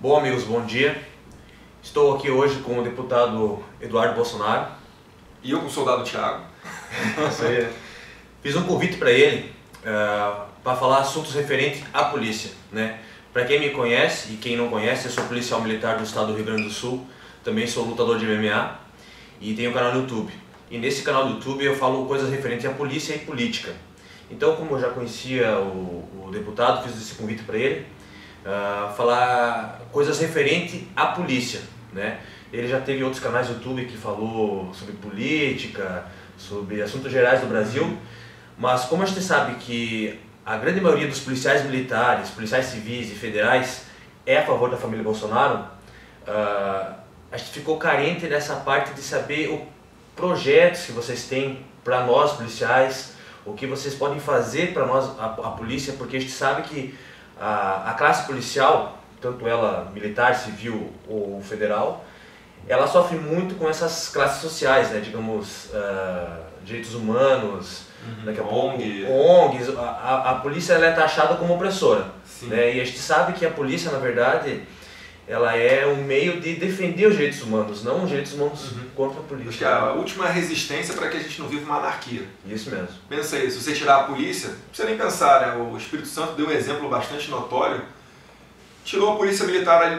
Bom, amigos, bom dia. Estou aqui hoje com o deputado Eduardo Bolsonaro. E eu com o soldado Thiago. Isso aí, né? Fiz um convite para ele para falar assuntos referentes à polícia, né? Para quem me conhece e quem não conhece, eu sou policial militar do estado do Rio Grande do Sul, também sou lutador de MMA e tenho um canal no YouTube. E nesse canal do YouTube eu falo coisas referentes à polícia e política. Então, como eu já conhecia o deputado, fiz esse convite para ele, falar coisas referentes à polícia, né? Ele já teve outros canais do YouTube que falou sobre política, sobre assuntos gerais do Brasil, mas como a gente sabe que a grande maioria dos policiais militares, policiais civis e federais é a favor da família Bolsonaro, a gente ficou carente nessa parte de saber os projetos que vocês têm para nós policiais, o que vocês podem fazer para nós, a polícia, porque a gente sabe que a classe policial, tanto ela militar, civil ou federal, ela sofre muito com essas classes sociais, né? Digamos, direitos humanos, daqui a pouco ONGs. A polícia ela é taxada como opressora, né? E a gente sabe que a polícia, na verdade, ela é um meio de defender os direitos humanos, não os direitos humanos contra a polícia. Acho que é a última resistência para que a gente não viva uma anarquia. Isso mesmo. Pensa aí, se você tirar a polícia, não precisa nem pensar, né? O Espírito Santo deu um exemplo bastante notório. Tirou a polícia militar ali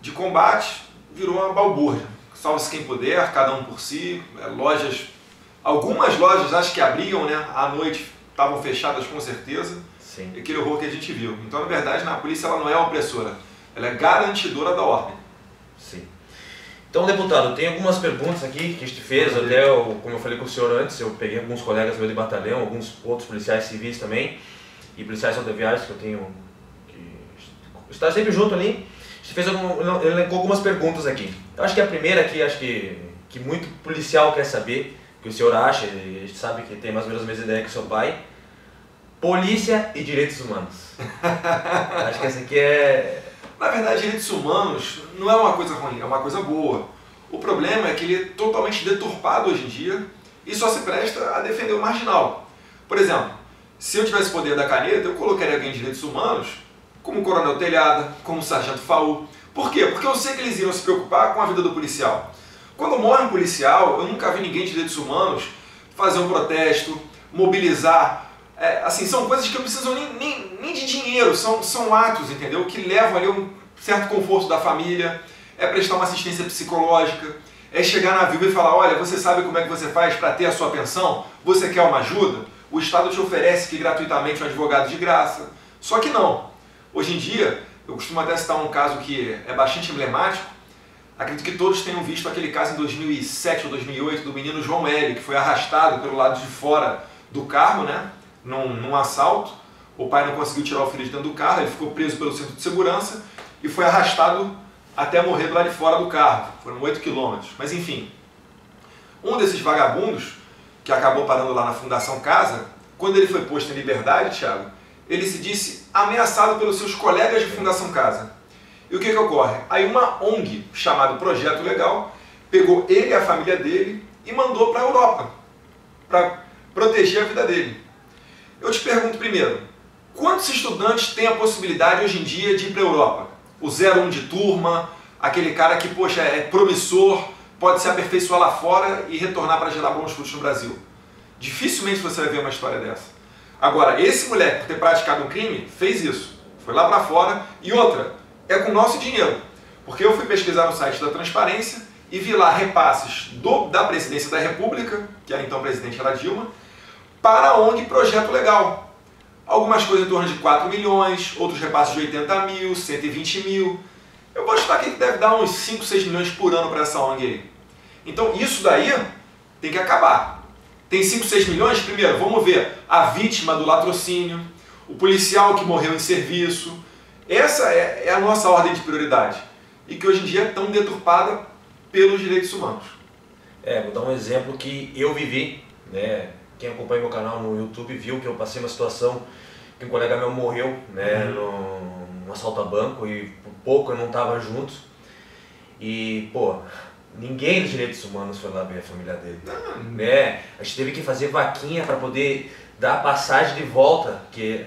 de combate, virou uma balbúrdia. Salve-se quem puder, cada um por si, lojas... Algumas lojas acho que abriam, né? À noite estavam fechadas com certeza. Sim. Aquele horror que a gente viu. Então, na verdade, a polícia ela não é opressora. Ela é garantidora da ordem. Sim. Então, deputado, tem algumas perguntas aqui que a gente fez, como eu falei com o senhor antes, eu peguei alguns colegas meus de batalhão, alguns outros policiais civis também, e policiais rodoviários que eu tenho, que está sempre junto ali. A gente fez elencou algumas perguntas aqui. Eu acho que a primeira aqui, acho que muito policial quer saber, que o senhor acha, e a gente sabe que tem mais ou menos a mesma ideia que o seu pai, polícia e direitos humanos. Acho que essa aqui é... Na verdade, direitos humanos não é uma coisa ruim, é uma coisa boa. O problema é que ele é totalmente deturpado hoje em dia e só se presta a defender o marginal. Por exemplo, se eu tivesse poder da caneta, eu colocaria alguém de direitos humanos como o Coronel Telhada, como o Sargento Faul. Por quê? Porque eu sei que eles iriam se preocupar com a vida do policial. Quando morre um policial, eu nunca vi ninguém de direitos humanos fazer um protesto, mobilizar. Assim, são coisas que não precisam nem de dinheiro, são atos, entendeu? Que levam ali um certo conforto da família, é prestar uma assistência psicológica, é chegar na viúva e falar, olha, você sabe como é que você faz para ter a sua pensão? Você quer uma ajuda? O Estado te oferece que gratuitamente um advogado de graça. Só que não. Hoje em dia, eu costumo até citar um caso que é bastante emblemático. Acredito que todos tenham visto aquele caso em 2007 ou 2008 do menino João L, que foi arrastado pelo lado de fora do carro, né? Num assalto. O pai não conseguiu tirar o filho de dentro do carro, ele ficou preso pelo cinto de segurança e foi arrastado até morrer do lado de fora do carro. Foram 8 quilômetros. Mas enfim, um desses vagabundos, que acabou parando lá na Fundação Casa, quando ele foi posto em liberdade, Thiago, ele se disse ameaçado pelos seus colegas de Fundação Casa. E o que ocorre? Aí uma ONG, chamada Projeto Legal, pegou ele e a família dele e mandou para a Europa, para proteger a vida dele. Eu te pergunto primeiro, quantos estudantes têm a possibilidade hoje em dia de ir para a Europa? O 01 de turma, aquele cara que, poxa, é promissor, pode se aperfeiçoar lá fora e retornar para gerar bons frutos no Brasil. Dificilmente você vai ver uma história dessa. Agora, esse moleque, por ter praticado um crime, fez isso. Foi lá para fora. E outra, é com o nosso dinheiro. Porque eu fui pesquisar no site da Transparência e vi lá repasses da Presidência da República, que a então presidente era Dilma, para a ONG Projeto Legal. Algumas coisas em torno de 4 milhões, outros repasses de 80 mil, 120 mil. Eu vou chutar aqui que deve dar uns 5, 6 milhões por ano para essa ONG aí. Então isso daí tem que acabar. Tem 5, 6 milhões? Primeiro, vamos ver a vítima do latrocínio, o policial que morreu em serviço. Essa é a nossa ordem de prioridade. E que hoje em dia é tão deturpada pelos direitos humanos. Vou dar um exemplo que eu vivi, né? Quem acompanha meu canal no YouTube viu que eu passei uma situação que um colega meu morreu, né, num assalto a banco e por pouco eu não estava junto. E, pô, ninguém dos direitos humanos foi lá ver a família dele. Né? A gente teve que fazer vaquinha para poder da passagem de volta, que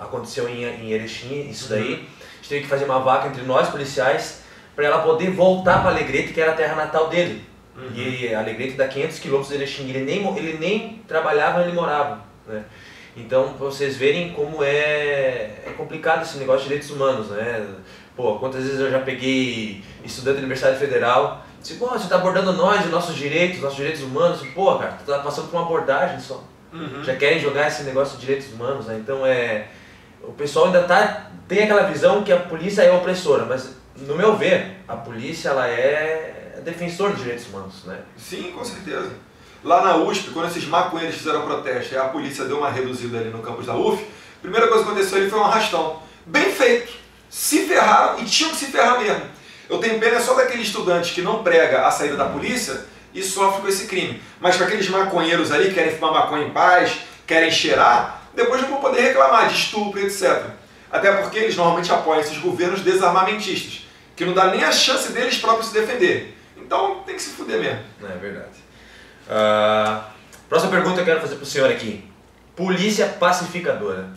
aconteceu em Erechim, isso daí. A gente teve que fazer uma vaca entre nós, policiais, para ela poder voltar para Alegrete, que era a terra natal dele. E Alegrete dá 500 km de Erechim, ele nem trabalhava, ele morava, né? Então, para vocês verem como é complicado esse negócio de direitos humanos, né? Pô, quantas vezes eu já peguei estudante da Universidade Federal, disse, pô, você está abordando nós, os nossos direitos humanos, pô, cara, tu tá passando por uma abordagem só. Já querem jogar esse negócio de direitos humanos, né? Então, o pessoal ainda tem aquela visão que a polícia é opressora, mas, no meu ver, a polícia, ela é defensora de direitos humanos, né? Sim, com certeza. Lá na USP, quando esses maconheiros fizeram protesto e a polícia deu uma reduzida ali no campus da UF, a primeira coisa que aconteceu ali foi um arrastão. Bem feito! Se ferraram e tinham que se ferrar mesmo. Eu tenho pena só daquele estudante que não prega a saída da polícia e sofre com esse crime. Mas para aqueles maconheiros ali que querem fumar maconha em paz, querem cheirar, depois não vão poder reclamar de estupro, etc. Até porque eles normalmente apoiam esses governos desarmamentistas, que não dá nem a chance deles próprios se defender. Então tem que se fuder mesmo. É verdade. Próxima pergunta que eu quero fazer para o senhor aqui. Polícia pacificadora.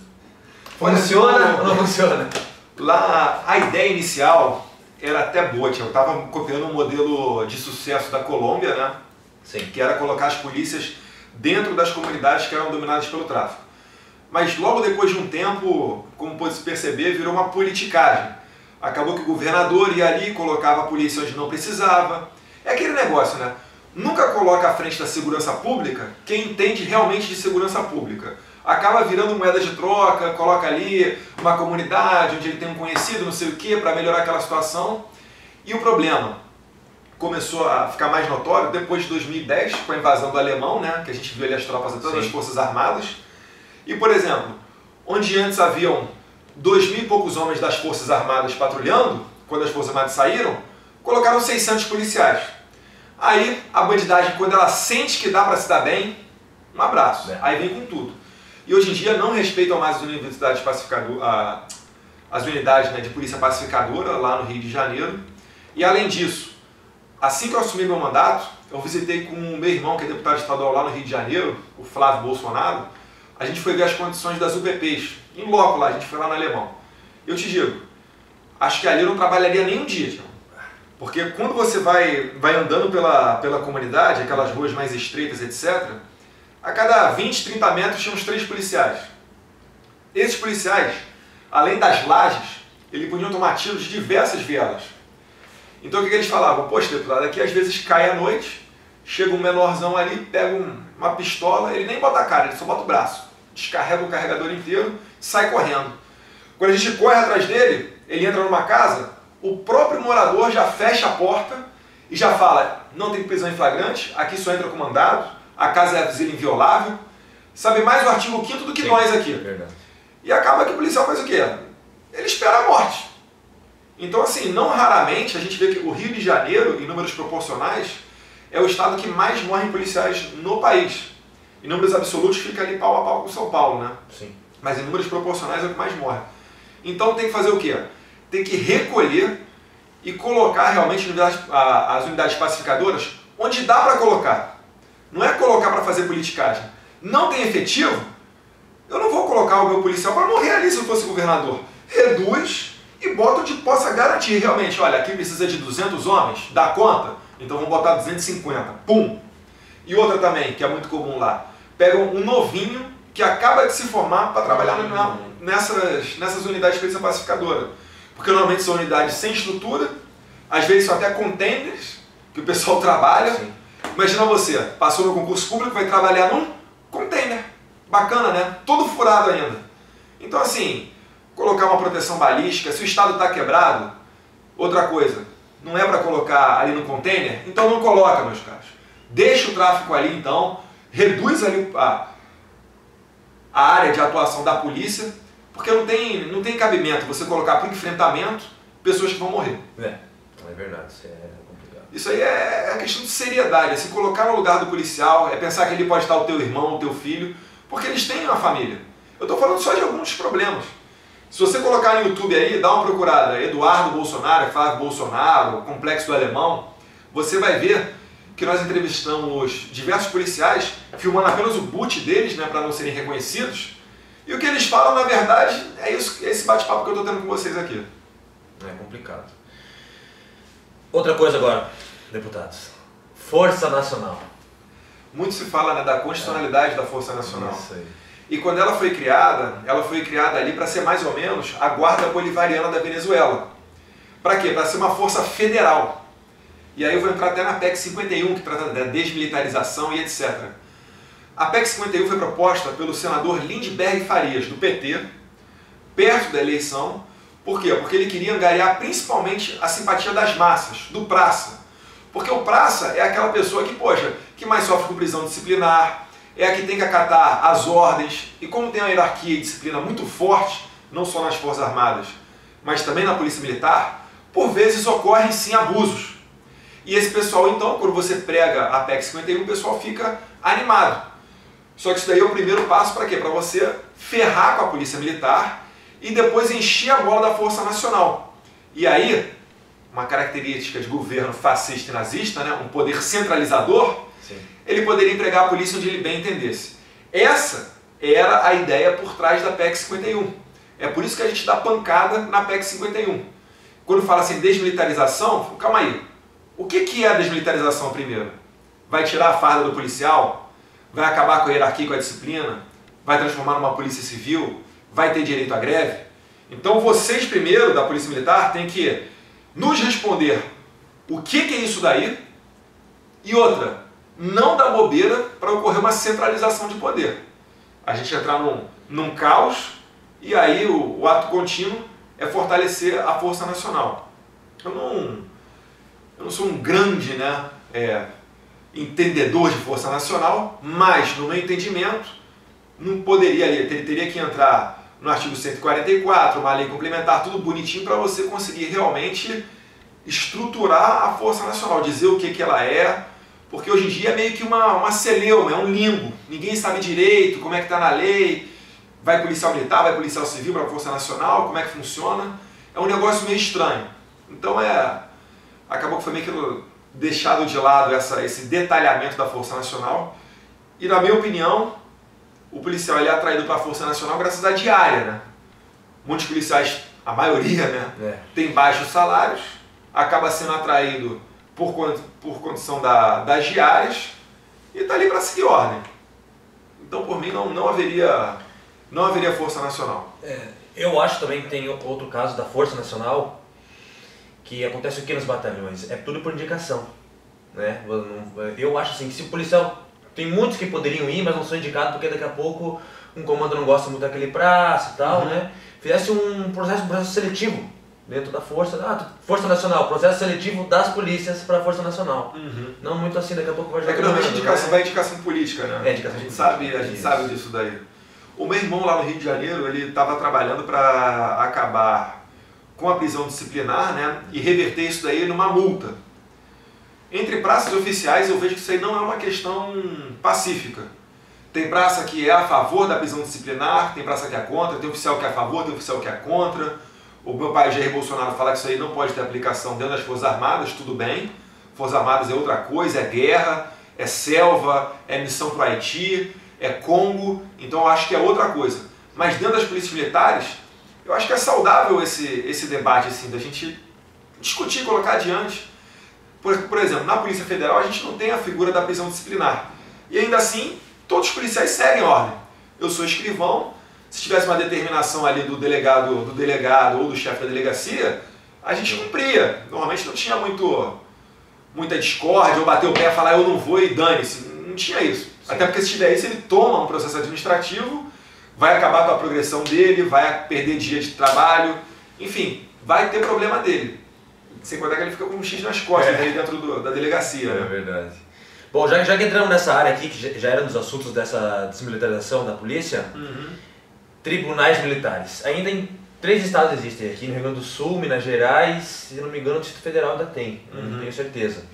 Funciona ou não funciona? Lá, a ideia inicial era até boa, eu estava copiando um modelo de sucesso da Colômbia, né? Sim. Que era colocar as polícias dentro das comunidades que eram dominadas pelo tráfico. Mas logo depois de um tempo, como pôde-se perceber, virou uma politicagem. Acabou que o governador ia ali e colocava a polícia onde não precisava. É aquele negócio, né? Nunca coloca à frente da segurança pública quem entende realmente de segurança pública. Acaba virando moeda de troca, coloca ali uma comunidade onde ele tem um conhecido, não sei o que, para melhorar aquela situação. E o problema começou a ficar mais notório depois de 2010, com a invasão do alemão, né? Que a gente viu ali as tropas de todas as forças armadas. E, por exemplo, onde antes haviam 2.000 e poucos homens das forças armadas patrulhando, quando as forças armadas saíram, colocaram 600 policiais. Aí a bandidagem, quando ela sente que dá para se dar bem, um abraço. Aí vem com tudo. E hoje em dia não respeitam mais as unidades as unidades, né, de polícia pacificadora lá no Rio de Janeiro. E além disso, assim que eu assumi meu mandato, eu visitei com o meu irmão, que é deputado estadual lá no Rio de Janeiro, o Flávio Bolsonaro. A gente foi ver as condições das UPPs, em loco lá, a gente foi lá no Alemão. Eu te digo, acho que ali eu não trabalharia nem um dia, tio. Porque quando você vai andando pela comunidade, aquelas ruas mais estreitas, etc., a cada 20, 30 metros tinha uns 3 policiais. Esses policiais, além das lajes, eles podiam tomar tiros de diversas vielas. Então o que eles falavam? Poxa, deputado, aqui às vezes cai à noite, chega um menorzão ali, pega uma pistola, ele nem bota a cara, ele só bota o braço. Descarrega o carregador inteiro, sai correndo. Quando a gente corre atrás dele, ele entra numa casa, o próprio morador já fecha a porta e já fala, não tem prisão em flagrante, aqui só entra com mandado, a casa é asilo inviolável, sabe mais o artigo 5º do que nós aqui. Verdade. E acaba que o policial faz o quê? Ele espera a morte. Então assim, não raramente a gente vê que o Rio de Janeiro, em números proporcionais, é o estado que mais morrem policiais no país. Em números absolutos fica ali pau a pau com São Paulo, né? Sim. Mas em números proporcionais é o que mais morre. Então tem que fazer o quê? Tem que recolher e colocar realmente as unidades pacificadoras onde dá para colocar. Não é colocar para fazer politicagem. Não tem efetivo, eu não vou colocar o meu policial para morrer ali se eu fosse governador. Reduz e bota onde possa garantir realmente. Olha, aqui precisa de 200 homens, dá conta? Então vamos botar 250. Pum! E outra também, que é muito comum lá. Pegam um novinho que acaba de se formar para trabalhar nessas unidades de polícia pacificadora. Porque normalmente são unidades sem estrutura, às vezes são até containers que o pessoal trabalha. Sim. Imagina você, passou no concurso público, vai trabalhar num container. Bacana, né? Todo furado ainda. Então assim, colocar uma proteção balística, se o estado está quebrado, outra coisa, não é para colocar ali no container, então não coloca, meus caros. Deixa o tráfico ali então, reduz ali a área de atuação da polícia, porque não tem cabimento você colocar para o enfrentamento pessoas que vão morrer. É verdade, isso é complicado. Isso aí é questão de seriedade, é se colocar no lugar do policial, é pensar que ele pode estar o teu irmão, o teu filho, porque eles têm uma família. Eu estou falando só de alguns problemas. Se você colocar no YouTube aí, dá uma procurada, Eduardo Bolsonaro, Flávio Bolsonaro, Complexo do Alemão, você vai ver que nós entrevistamos diversos policiais, filmando apenas o boot deles, né, para não serem reconhecidos. E o que eles falam, na verdade, é isso, esse bate-papo que eu estou tendo com vocês aqui. É complicado. Outra coisa agora, deputados. Força Nacional. Muito se fala, né, da constitucionalidade da Força Nacional. Isso aí. E quando ela foi criada ali para ser mais ou menos a Guarda Bolivariana da Venezuela. Para quê? Para ser uma força federal. E aí eu vou entrar até na PEC 51, que trata da desmilitarização e etc. A PEC 51 foi proposta pelo senador Lindbergh Farias, do PT, perto da eleição. Por quê? Porque ele queria angariar principalmente a simpatia das massas, do praça. Porque o praça é aquela pessoa que, poxa, que mais sofre com prisão disciplinar, é a que tem que acatar as ordens, e como tem uma hierarquia e disciplina muito forte, não só nas Forças Armadas, mas também na Polícia Militar, por vezes ocorrem sim abusos. E esse pessoal, então, quando você prega a PEC 51, o pessoal fica animado. Só que isso daí é o primeiro passo para quê? Para você ferrar com a Polícia Militar e depois encher a bola da Força Nacional. E aí, uma característica de governo fascista e nazista, né, um poder centralizador, sim, ele poderia empregar a polícia onde ele bem entendesse. Essa era a ideia por trás da PEC 51. É por isso que a gente dá pancada na PEC 51. Quando fala assim desmilitarização, calma aí. O que é a desmilitarização primeiro? Vai tirar a farda do policial? Vai acabar com a hierarquia e com a disciplina? Vai transformar numa polícia civil? Vai ter direito à greve? Então vocês primeiro, da Polícia Militar, têm que nos responder o que é isso daí e outra, não dar bobeira para ocorrer uma centralização de poder. A gente entrar num caos e aí o ato contínuo é fortalecer a Força Nacional. Eu não sou um grande, né, entendedor de Força Nacional, mas no meu entendimento não poderia, ele teria que entrar no artigo 144, uma lei complementar, tudo bonitinho para você conseguir realmente estruturar a Força Nacional, dizer o que ela é, porque hoje em dia é meio que uma celeuma, é um limbo, ninguém sabe direito como é que está na lei, vai policial militar, vai policial civil para a Força Nacional, como é que funciona, é um negócio meio estranho. Então acabou que foi meio que deixado de lado esse detalhamento da Força Nacional, e na minha opinião, o policial ele é atraído para a Força Nacional graças à diária, né? Muitos policiais, a maioria, né, tem baixos salários, acaba sendo atraído por condição das diárias e está ali para seguir ordem. Então, por mim, não haveria Força Nacional. Eu acho também que tem outro caso da Força Nacional que acontece o que nos batalhões? É tudo por indicação, né? Eu acho assim que se o policial... Tem muitos que poderiam ir, mas não são indicados porque daqui a pouco um comando não gosta muito daquele praça e tal, né? Fizesse um processo seletivo dentro da Força Nacional, processo seletivo das polícias para a Força Nacional. Não muito assim, daqui a pouco vai jogar. É que normalmente indicação vai indicação política, né? Indicação a gente sabe disso daí. O meu irmão lá no Rio de Janeiro, ele estava trabalhando para acabar com a prisão disciplinar, né? E reverter isso daí numa multa. Entre praças oficiais, eu vejo que isso aí não é uma questão pacífica. Tem praça que é a favor da prisão disciplinar, tem praça que é contra, tem oficial que é a favor, tem oficial que é contra. O meu pai Jair Bolsonaro fala que isso aí não pode ter aplicação dentro das Forças Armadas, tudo bem. Forças Armadas é outra coisa, é guerra, é selva, é missão para o Haiti, é Congo, então eu acho que é outra coisa. Mas dentro das polícias militares, eu acho que é saudável esse debate, assim, da gente discutir, colocar adiante. Por exemplo, na Polícia Federal a gente não tem a figura da prisão disciplinar. E ainda assim, todos os policiais seguem ordem. Eu sou escrivão, se tivesse uma determinação ali do delegado ou do chefe da delegacia, a gente cumpria. Normalmente não tinha muita discórdia, ou bater o pé e falar eu não vou e dane-se. Não tinha isso. Sim. Até porque se tiver isso, ele toma um processo administrativo, vai acabar com a progressão dele, vai perder dia de trabalho, enfim, vai ter problema dele. Sem contar que ele fica com um X nas costas ali dentro da delegacia. É verdade. Bom, já que entramos nessa área aqui, que já era dos assuntos dessa desmilitarização da polícia, tribunais militares. Ainda em 3 estados existem, aqui no Rio Grande do Sul, Minas Gerais, se não me engano, o Distrito Federal ainda tem, não tenho certeza.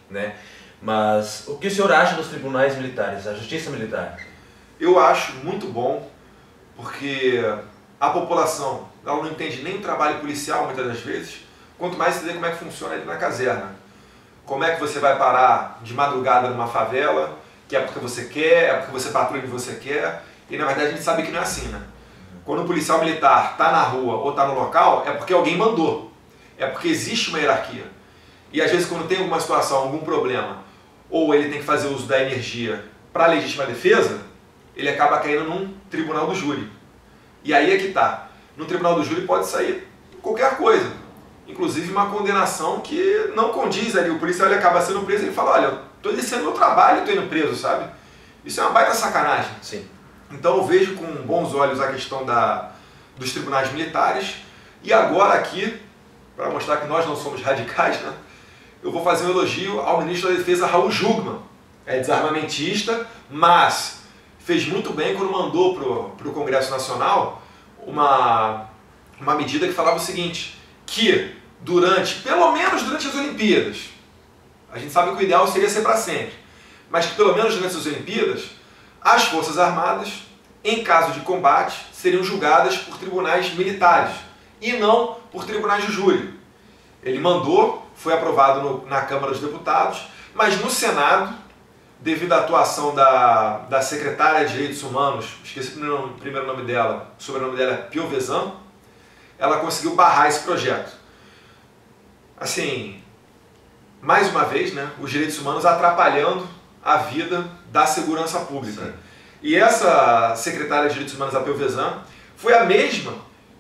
Né? Mas o que o senhor acha dos tribunais militares, a justiça militar? Eu acho muito bom, porque a população ela não entende nem o trabalho policial muitas das vezes, quanto mais entender como é que funciona ali na caserna. como é que você vai parar de madrugada numa favela, que é porque você quer, é porque você patrulha e você quer, e na verdade a gente sabe que não é assim, né? Quando um policial militar está na rua ou está no local, é porque alguém mandou, é porque existe uma hierarquia. E às vezes quando tem alguma situação, algum problema, ou ele tem que fazer uso da energia para legítima defesa, ele acaba caindo num tribunal do júri. E aí é que tá. No tribunal do júri pode sair qualquer coisa, inclusive uma condenação que não condiz ali. O policial ele acaba sendo preso e ele fala, olha, eu estou exercendo meu trabalho e estou indo preso, sabe? Isso é uma baita sacanagem. Sim. Então eu vejo com bons olhos a questão dos tribunais militares. E agora aqui, para mostrar que nós não somos radicais, né, eu vou fazer um elogio ao ministro da Defesa, Raul Jungmann. É desarmamentista, mas fez muito bem quando mandou para o Congresso Nacional uma medida que falava o seguinte, que pelo menos durante as Olimpíadas, a gente sabe que o ideal seria ser para sempre, mas que pelo menos durante as Olimpíadas, as Forças Armadas, em caso de combate, seriam julgadas por tribunais militares e não por tribunais de júri. Ele mandou, foi aprovado na Câmara dos Deputados, mas no Senado, devido à atuação da secretária de Direitos Humanos, esqueci o primeiro nome dela, o sobrenome dela é Piovesan, ela conseguiu barrar esse projeto. Assim, mais uma vez, né, os direitos humanos atrapalhando a vida da segurança pública. Sim. E essa secretária de Direitos Humanos, a Piovesan, foi a mesma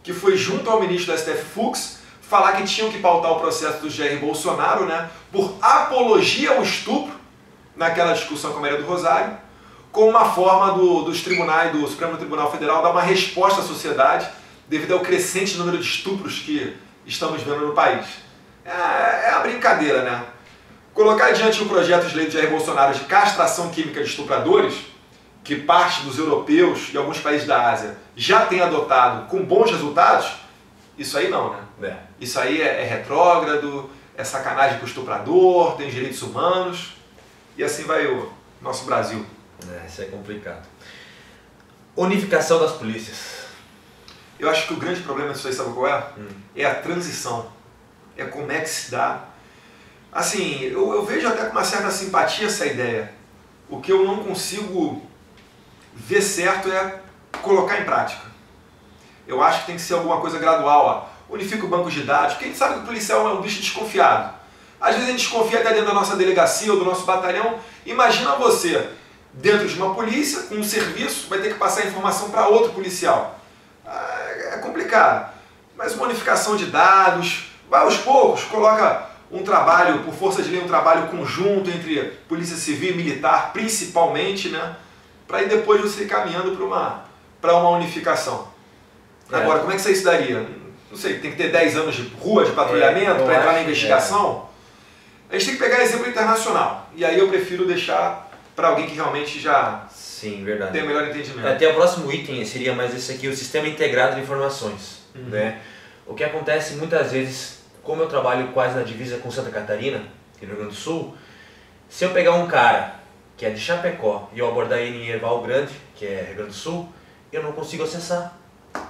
que foi junto ao ministro do STF, Fux, falar que tinham que pautar o processo do Jair Bolsonaro, né, por apologia ao estupro, naquela discussão com a Maria do Rosário, como uma forma dos tribunais, do Supremo Tribunal Federal, dar uma resposta à sociedade devido ao crescente número de estupros que estamos vendo no país. É uma brincadeira, né? Colocar adiante o projeto de lei de Jair Bolsonaro de castração química de estupradores, que parte dos europeus e alguns países da Ásia já têm adotado com bons resultados, isso aí não, né? Isso aí é retrógrado, é sacanagem com o estuprador, tem direitos humanos, e assim vai o nosso Brasil. Isso é complicado. Unificação das polícias. Eu acho que o grande problema disso aí, sabe qual é? É a transição. É como é que se dá. Assim, eu vejo até com uma certa simpatia essa ideia. O que eu não consigo ver certo é colocar em prática. Eu acho que tem que ser alguma coisa gradual. Unifica o banco de dados, porque a gente sabe que o policial é um bicho desconfiado. Às vezes a gente desconfia até dentro da nossa delegacia ou do nosso batalhão. Imagina você, dentro de uma polícia, com um serviço, vai ter que passar informação para outro policial. É complicado. Mas uma unificação de dados, vai aos poucos, coloca um trabalho, por força de lei, um trabalho conjunto entre polícia civil e militar, principalmente, né? Para aí depois você ir caminhando para uma unificação. Agora, como é que isso aí se daria? Não sei, tem que ter 10 anos de rua de patrulhamento para entrar na investigação? A gente tem que pegar exemplo internacional. E aí eu prefiro deixar para alguém que realmente já Sim, verdade. tem o melhor entendimento. Até o próximo item seria mais esse aqui, o Sistema Integrado de Informações. Né? O que acontece muitas vezes, como eu trabalho quase na divisa com Santa Catarina, aqui no Rio Grande do Sul, se eu pegar um cara que é de Chapecó e eu abordar ele em Erval Grande, que é Rio Grande do Sul, eu não consigo acessar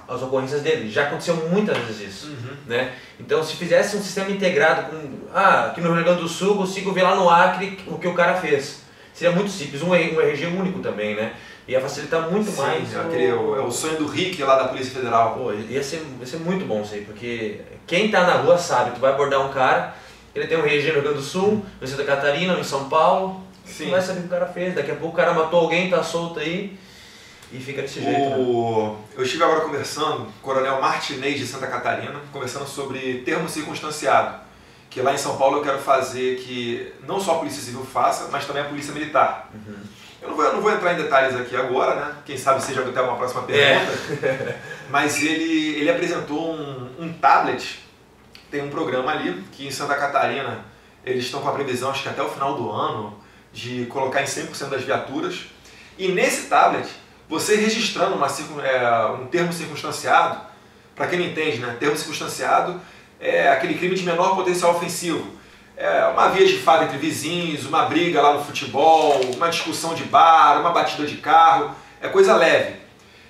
as ocorrências dele. Já aconteceu muitas vezes isso. Né? Então, se fizesse um sistema integrado com... aqui no Rio Grande do Sul, eu consigo ver lá no Acre o que o cara fez. Seria muito simples, um RG único também, né? Ia facilitar muito mais. É o sonho do Rick lá da Polícia Federal. Pô, ia ser muito bom isso aí, porque quem tá na rua sabe, tu vai abordar um cara, ele tem um RG no Rio Grande do Sul, em Santa Catarina, em São Paulo, tu vai saber o que o cara fez. Daqui a pouco o cara matou alguém, tá solto aí. E fica desse jeito. Né? Eu estive agora conversando com o Coronel Martinez de Santa Catarina, conversando sobre termo circunstanciado, que lá em São Paulo eu quero fazer que não só a Polícia Civil faça, mas também a Polícia Militar. Eu não vou entrar em detalhes aqui agora, né? Quem sabe seja até uma próxima pergunta. Mas ele apresentou um tablet, tem um programa ali, que em Santa Catarina eles estão com a previsão, acho que até o final do ano, de colocar em 100% das viaturas. E nesse tablet, você registrando um termo circunstanciado, para quem não entende, né? Termo circunstanciado é aquele crime de menor potencial ofensivo. É uma via de fato entre vizinhos, uma briga lá no futebol, uma discussão de bar, uma batida de carro, é coisa leve.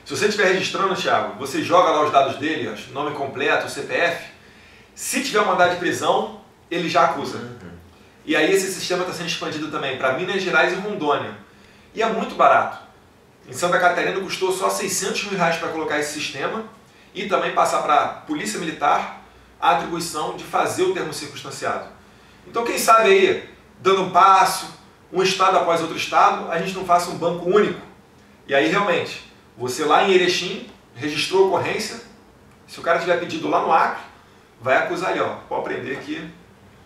Se você estiver registrando, Thiago, você joga lá os dados dele, nome completo, CPF, se tiver um mandado de prisão, ele já acusa. E aí esse sistema está sendo expandido também para Minas Gerais e Rondônia. E é muito barato. Em Santa Catarina custou só R$600 mil para colocar esse sistema e também passar para a Polícia Militar a atribuição de fazer o termo circunstanciado. Então quem sabe aí, dando um passo, um estado após outro estado, a gente não faça um banco único. E aí realmente, você lá em Erechim, registrou a ocorrência, se o cara tiver pedido lá no Acre, vai acusar ali, ó, pode prender que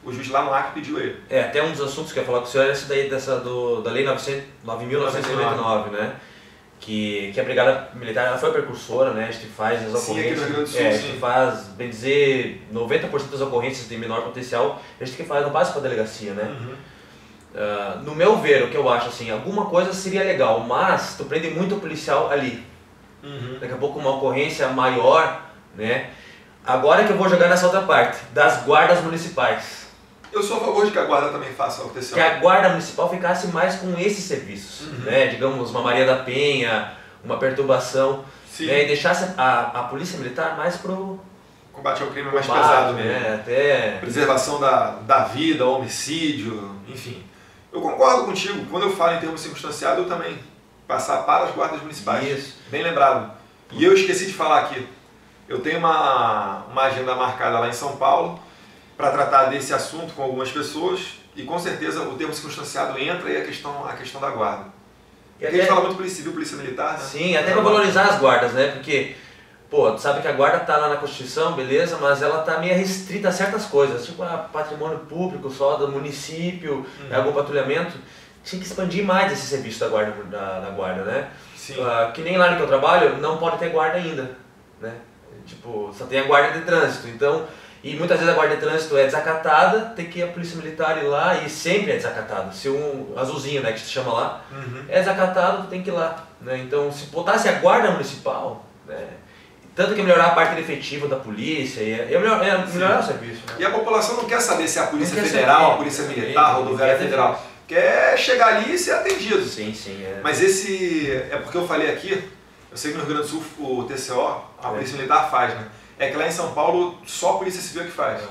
o juiz lá no Acre pediu ele. Até um dos assuntos que eu ia falar com o senhor é esse daí da Lei 9.999, né? Que a Brigada Militar ela foi a precursora, né? A gente faz as ocorrências. Sim, aqui no Rio Grande do Sul, a gente faz, bem dizer, 90% das ocorrências de menor potencial, a gente que faz, não passa para a delegacia, né? No meu ver, o que eu acho assim, alguma coisa seria legal, mas tu prende muito o policial ali. Daqui a pouco uma ocorrência maior, né? Agora que eu vou jogar nessa outra parte, das guardas municipais. Eu sou a favor de que a guarda também faça o TCO. Que a guarda municipal ficasse mais com esses serviços, né? Digamos, uma Maria da Penha, uma perturbação, né? E deixasse a polícia militar mais pro combate ao crime mais pesado, né? Até preservação da vida, homicídio, enfim. Eu concordo contigo, quando eu falo em termo circunstanciado, eu também passar para as guardas municipais. Isso. Bem lembrado. E eu esqueci de falar aqui, eu tenho uma agenda marcada lá em São Paulo para tratar desse assunto com algumas pessoas e com certeza o termo circunstanciado entra e a questão da guarda. E a gente fala muito polícia civil, polícia militar, né? Sim, até para valorizar as guardas, né? Porque, pô, tu sabe que a guarda tá lá na Constituição, beleza, mas ela tá meio restrita a certas coisas, tipo a patrimônio público só do município, algum patrulhamento. Tinha que expandir mais esse serviço da guarda, né? Sim. Que nem lá no que eu trabalho, não pode ter guarda ainda, né? Tipo, só tem a guarda de trânsito, então... E muitas vezes a guarda de trânsito é desacatada, tem que ir a polícia militar ir lá e sempre é desacatado. Se um azulzinho, né, que se chama lá, é desacatado, tem que ir lá, né? Então, se botasse a guarda municipal, né, tanto que melhorar a parte efetiva da polícia, é melhorar o serviço. Né? E a população não quer saber se é a polícia federal, a polícia militar, a rodoviária federal. Quer chegar ali e ser atendido. Sim, sim. Mas esse, é porque eu falei aqui, eu sei que no Rio Grande do Sul o TCO, a polícia militar faz, né? É que lá em São Paulo só a polícia civil é que faz.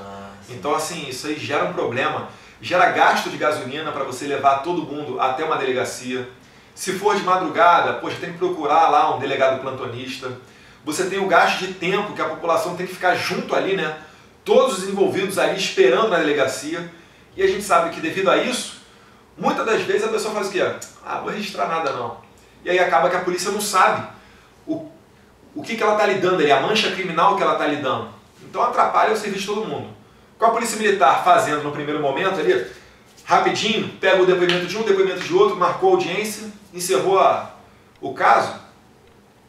Então assim, isso aí gera um problema, gera gasto de gasolina para você levar todo mundo até uma delegacia. Se for de madrugada, poxa, tem que procurar lá um delegado plantonista. Você tem o gasto de tempo que a população tem que ficar junto ali, né? Todos os envolvidos ali esperando na delegacia. E a gente sabe que devido a isso, muitas das vezes a pessoa faz o quê? Ah, vou registrar nada não. E aí acaba que a polícia não sabe o que ela está lidando ali, a mancha criminal que ela está lidando. Então atrapalha o serviço de todo mundo. Com a polícia militar fazendo no primeiro momento ali, rapidinho, pega o depoimento de um, depoimento de outro, marcou a audiência, encerrou o caso,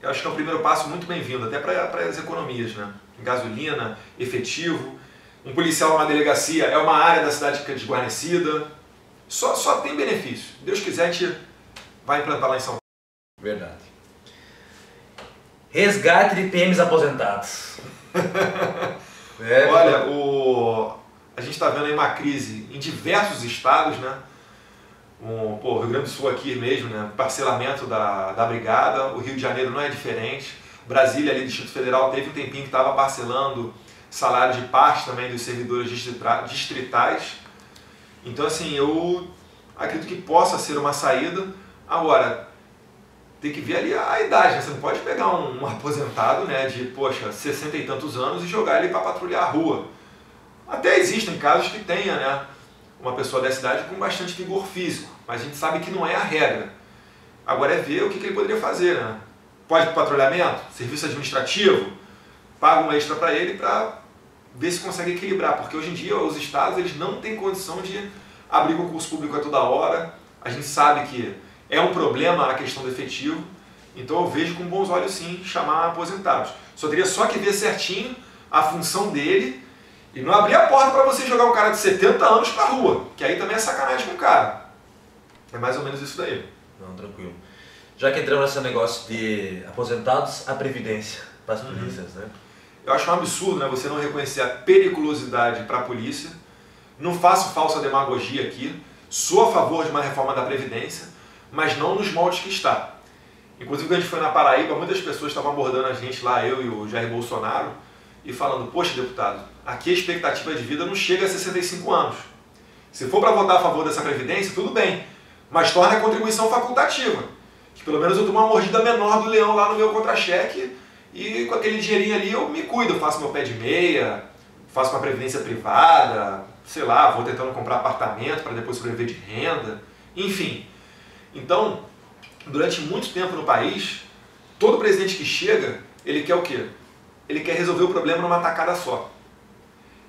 eu acho que é um primeiro passo muito bem-vindo, até para as economias, né? Gasolina, efetivo, um policial numa delegacia é uma área da cidade desguarnecida, só tem benefício. Deus quiser, a gente vai implantar lá em São Paulo. Verdade. Resgate de PMs aposentados. Olha, a gente está vendo aí uma crise em diversos estados, né? O Rio Grande do Sul aqui mesmo, né? Parcelamento da brigada, o Rio de Janeiro não é diferente. Brasília, ali, Distrito Federal, teve um tempinho que estava parcelando salário de parte também dos servidores distritais. Então, assim, eu acredito que possa ser uma saída. Agora, tem que ver ali a idade, né? Você não pode pegar um aposentado, né, de, poxa, 60 e tantos anos e jogar ele para patrulhar a rua. Até existem casos que tenha, né, uma pessoa dessa idade com bastante vigor físico, mas a gente sabe que não é a regra. Agora é ver o que ele poderia fazer, né? Pode ir para patrulhamento, serviço administrativo, paga um extra para ele para ver se consegue equilibrar, porque hoje em dia os estados eles não têm condição de abrir concurso público a toda hora. A gente sabe que é um problema a questão do efetivo, então eu vejo com bons olhos sim chamar aposentados. Só teria que ver certinho a função dele e não abrir a porta para você jogar um cara de 70 anos para a rua, que aí também é sacanagem com o cara. É mais ou menos isso daí. Não, tranquilo. Já que entramos nesse negócio de aposentados, a previdência para as polícias, né? Eu acho um absurdo, né, você não reconhecer a periculosidade para a polícia. Não faço falsa demagogia aqui, sou a favor de uma reforma da Previdência, mas não nos moldes que está. Inclusive, quando a gente foi na Paraíba, muitas pessoas estavam abordando a gente lá, eu e o Jair Bolsonaro, e falando, poxa, deputado, aqui a expectativa de vida não chega a 65 anos. Se for para votar a favor dessa previdência, tudo bem, mas torna a contribuição facultativa, que pelo menos eu tomo uma mordida menor do leão lá no meu contra-cheque e com aquele dinheirinho ali eu me cuido, eu faço meu pé de meia, faço uma previdência privada, sei lá, vou tentando comprar apartamento para depois sobreviver de renda, enfim. Então, durante muito tempo no país, todo presidente que chega, ele quer o quê? Ele quer resolver o problema numa tacada só.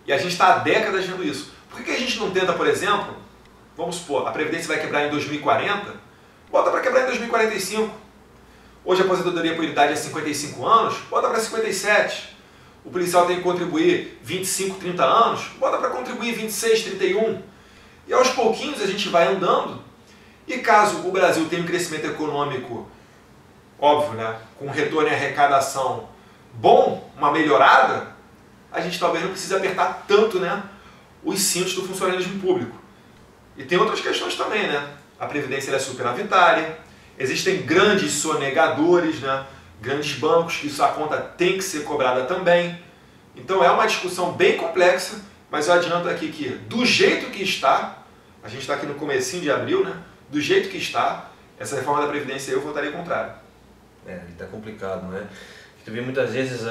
E a gente está há décadas vendo isso. Por que a gente não tenta, por exemplo, vamos supor, a Previdência vai quebrar em 2040, bota para quebrar em 2045. Hoje a aposentadoria por idade é 55 anos, bota para 57. O policial tem que contribuir 25, 30 anos, bota para contribuir 26, 31. E aos pouquinhos a gente vai andando, e caso o Brasil tenha um crescimento econômico, óbvio, né, com um retorno em arrecadação bom, uma melhorada, a gente talvez não precise apertar tanto, né, os cintos do funcionalismo público. E tem outras questões também, né? A Previdência é superavitária, existem grandes sonegadores, né? Grandes bancos, que isso a conta tem que ser cobrada também. Então é uma discussão bem complexa, mas eu adianto aqui que do jeito que está, a gente está aqui no comecinho de abril, né? Do jeito que está, essa reforma da Previdência eu votaria contrário. Está complicado, né? Tu vê muitas vezes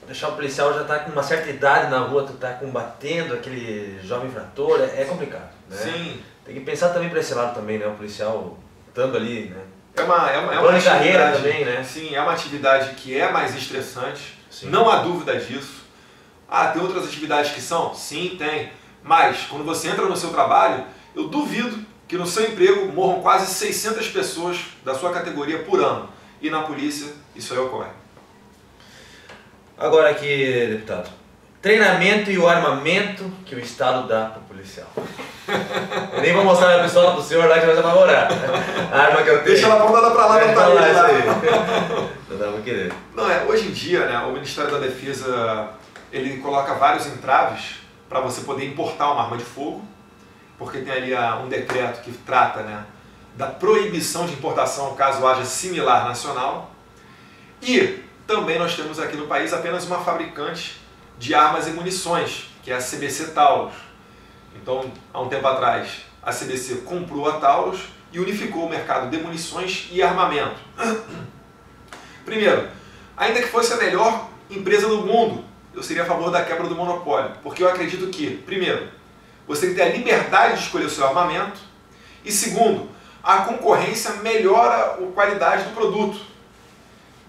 deixar o policial já tá com uma certa idade na rua, tu tá combatendo aquele jovem infrator, é complicado, né? Sim. Tem que pensar também para esse lado também, né? O policial estando ali, né? É uma plano de carreira também, né? Sim, é uma atividade que é mais estressante, Sim. Não há dúvida disso. Ah, tem outras atividades que são? Sim, tem. Mas, quando você entra no seu trabalho, eu duvido que no seu emprego morram quase 600 pessoas da sua categoria por ano. E na polícia, isso aí ocorre. Agora aqui, deputado, treinamento e o armamento que o Estado dá para o policial. Eu nem vou mostrar a pistola do senhor lá que vai apavorar. A arma que eu tenho. Deixa ela apontada para lá, não tá aí. Não dá pra querer. Não, hoje em dia, né, o Ministério da Defesa, ele coloca vários entraves para você poder importar uma arma de fogo, porque tem ali um decreto que trata, né, da proibição de importação caso haja similar nacional. E também nós temos aqui no país apenas uma fabricante de armas e munições, que é a CBC Taurus. Então, há um tempo atrás, a CBC comprou a Taurus e unificou o mercado de munições e armamento. Primeiro, ainda que fosse a melhor empresa do mundo, eu seria a favor da quebra do monopólio, porque eu acredito que, primeiro, você tem que ter a liberdade de escolher o seu armamento, e segundo, a concorrência melhora a qualidade do produto.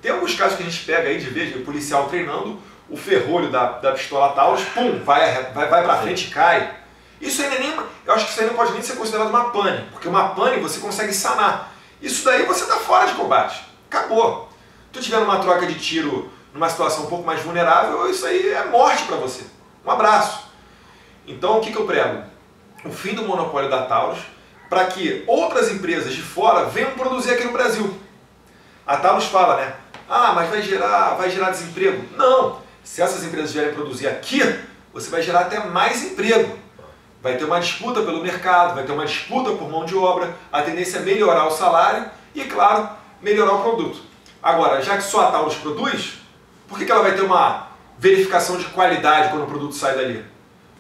Tem alguns casos que a gente pega aí de ver o policial treinando, o ferrolho da pistola Taurus, pum, vai pra frente e cai. Isso ainda nem, eu acho que isso aí não pode nem ser considerado uma pane, porque uma pane você consegue sanar. Isso daí você está fora de combate. Acabou. Se tu tiver numa troca de tiro, numa situação um pouco mais vulnerável, isso aí é morte para você. Um abraço. Então o que eu prego? O fim do monopólio da Taurus, para que outras empresas de fora venham produzir aqui no Brasil. A Taurus fala, né? Ah, mas vai gerar desemprego. Não! Se essas empresas vierem produzir aqui, você vai gerar até mais emprego. Vai ter uma disputa pelo mercado, vai ter uma disputa por mão de obra, a tendência é melhorar o salário e, claro, melhorar o produto. Agora, já que só a Taurus produz, por que ela vai ter uma verificação de qualidade quando o produto sai dali?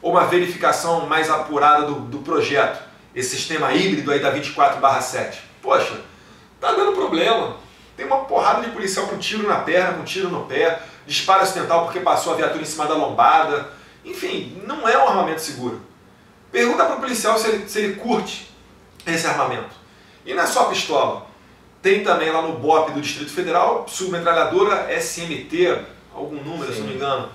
Ou uma verificação mais apurada do projeto, esse sistema híbrido aí da 24/7? Poxa, tá dando problema. Tem uma porrada de policial com tiro na perna, com tiro no pé, disparo acidental porque passou a viatura em cima da lombada. Enfim, não é um armamento seguro. Pergunta para o policial se ele curte esse armamento. E não é só a pistola. Tem também lá no BOP do Distrito Federal, submetralhadora SMT, algum número, se não me engano.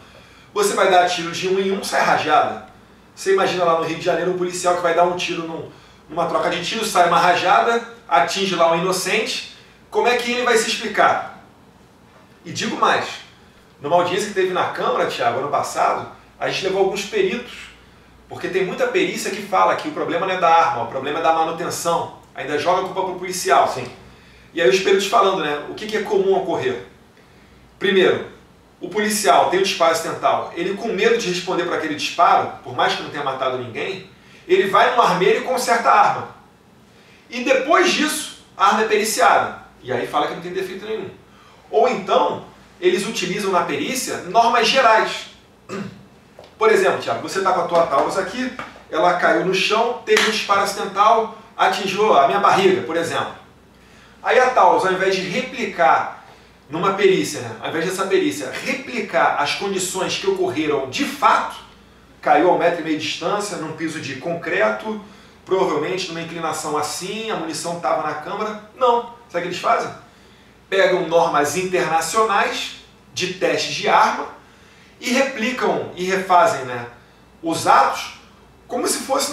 Você vai dar tiro de 1 em 1, sai rajada. Você imagina lá no Rio de Janeiro um policial que vai dar um tiro numa troca de tiros, sai uma rajada, atinge lá um inocente. Como é que ele vai se explicar? E digo mais, numa audiência que teve na Câmara, Thiago, ano passado, a gente levou alguns peritos, porque tem muita perícia que fala que o problema não é da arma, o problema é da manutenção. Ainda joga a culpa para o policial. Sim. E aí os peritos falando, né, o que é comum ocorrer? Primeiro, o policial tem um disparo acidental, ele com medo de responder para aquele disparo, por mais que não tenha matado ninguém, ele vai no armeiro e conserta a arma. E depois disso, a arma é periciada. E aí fala que não tem defeito nenhum. Ou então, eles utilizam na perícia normas gerais. Por exemplo, Thiago, você está com a tua Taurus aqui, ela caiu no chão, teve um disparo acidental, atingiu a minha barriga, por exemplo. Aí a Taurus, ao invés de replicar numa perícia, né? Ao invés dessa perícia replicar as condições que ocorreram de fato, caiu a 1,5 metro de distância, num piso de concreto, provavelmente numa inclinação assim, a munição estava na câmara. Não. Sabe o que eles fazem? Pegam normas internacionais de testes de arma e replicam e refazem, né, os atos como se fosse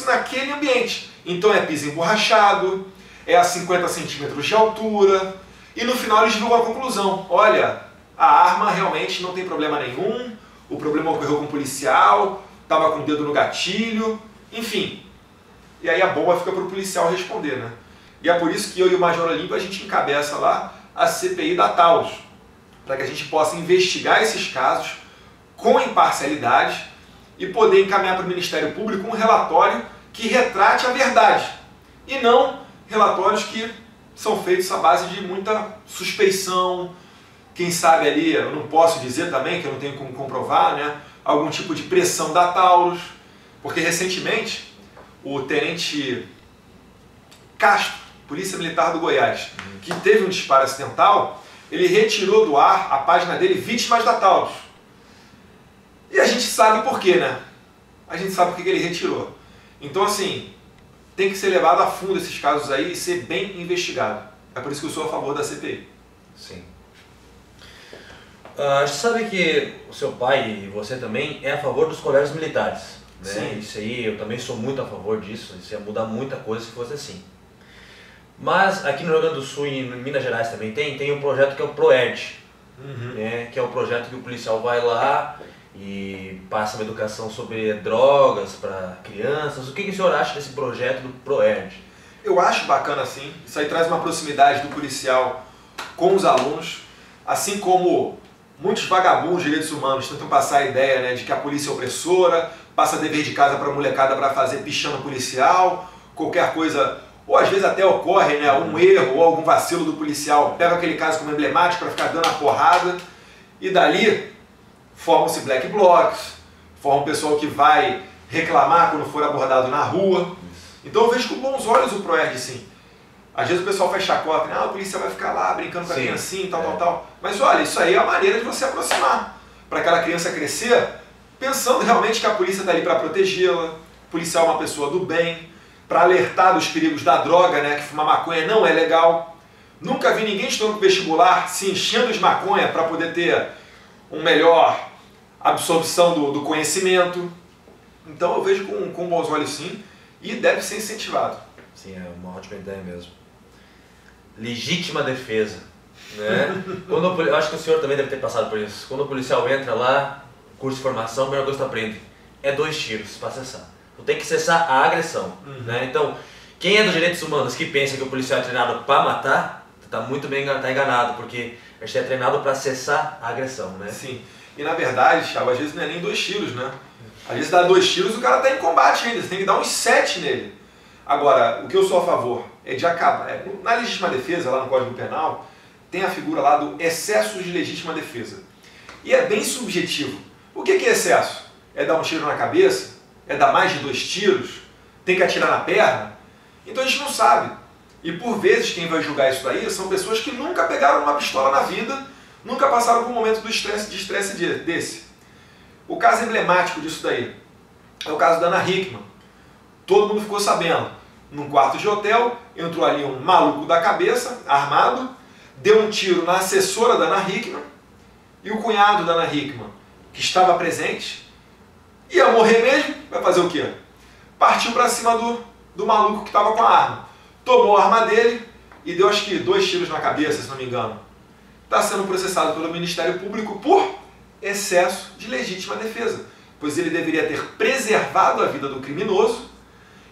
naquele ambiente. Então é piso emborrachado, é a 50 centímetros de altura, e no final eles chegam à conclusão: olha, a arma realmente não tem problema nenhum, o problema ocorreu com o policial, estava com o dedo no gatilho, enfim. E aí a bomba fica para o policial responder, né? E é por isso que eu e o Major Olímpio, a gente encabeça lá a CPI da Taurus, para que a gente possa investigar esses casos com imparcialidade e poder encaminhar para o Ministério Público um relatório que retrate a verdade, e não relatórios que são feitos à base de muita suspeição, quem sabe ali, eu não posso dizer também, que eu não tenho como comprovar, né, algum tipo de pressão da Taurus, porque recentemente o tenente Castro, Polícia Militar do Goiás, que teve um disparo acidental, ele retirou do ar a página dele Vítimas da Taurus. E a gente sabe por quê, né? A gente sabe por que ele retirou. Então, assim, tem que ser levado a fundo esses casos aí e ser bem investigado. É por isso que eu sou a favor da CPI. Sim. Você sabe que o seu pai e você também é a favor dos colégios militares, né? Sim. Isso aí, eu também sou muito a favor disso. Isso ia mudar muita coisa se fosse assim. Mas aqui no Rio Grande do Sul e em Minas Gerais também tem um projeto que é o PROERD, né? Que é um projeto que o policial vai lá e passa uma educação sobre drogas para crianças. O que o senhor acha desse projeto do PROERD? Eu acho bacana, sim. Isso aí traz uma proximidade do policial com os alunos, assim como muitos vagabundos de direitos humanos tentam passar a ideia, né, de que a polícia é opressora, passa dever de casa para a molecada para fazer pichando policial, qualquer coisa, ou às vezes até ocorre, né, um erro ou algum vacilo do policial, pega aquele caso como emblemático para ficar dando a porrada, e dali formam-se black blocs, forma um pessoal que vai reclamar quando for abordado na rua. Então eu vejo com bons olhos o PROERD, sim. Às vezes o pessoal faz chacota, né? Ah, o polícia vai ficar lá brincando com a criancinha, tal. Mas olha, isso aí é a maneira de você aproximar. Para aquela criança crescer, pensando realmente que a polícia está ali para protegê-la, o policial é uma pessoa do bem, para alertar dos perigos da droga, né? Que fumar maconha não é legal. Nunca vi ninguém estudando com vestibular se enchendo de maconha para poder ter uma melhor absorção do conhecimento. Então eu vejo com bons olhos, sim, e deve ser incentivado. Sim, é uma ótima ideia mesmo. Legítima defesa, né? Eu acho que o senhor também deve ter passado por isso. Quando o policial entra lá, curso de formação, a primeira coisa que tu aprende é 2 tiros para cessar. Tu tem que cessar a agressão, né? Então, quem é dos direitos humanos que pensa que o policial é treinado para matar, tá muito bem enganado, porque a gente é treinado para cessar a agressão, né? Sim. E na verdade, Thiago, às vezes não é nem 2 tiros, né? Às vezes dá 2 tiros e o cara tá em combate ainda, você tem que dar uns 7 nele. Agora, o que eu sou a favor é de acabar. Na legítima defesa, lá no Código Penal, tem a figura lá do excesso de legítima defesa. E é bem subjetivo. O que é excesso? É dar um tiro na cabeça? É dar mais de 2 tiros? Tem que atirar na perna? Então a gente não sabe. E por vezes quem vai julgar isso daí são pessoas que nunca pegaram uma pistola na vida, nunca passaram por um momento de estresse desse. O caso emblemático disso daí é o caso da Ana Hickman. Todo mundo ficou sabendo. Num quarto de hotel, entrou ali um maluco da cabeça, armado, deu um tiro na assessora da Ana Hickman, e o cunhado da Ana Hickman, que estava presente, ia morrer mesmo, vai fazer o quê? Partiu para cima do maluco que estava com a arma. Tomou a arma dele e deu acho que 2 tiros na cabeça, se não me engano. Está sendo processado pelo Ministério Público por excesso de legítima defesa, pois ele deveria ter preservado a vida do criminoso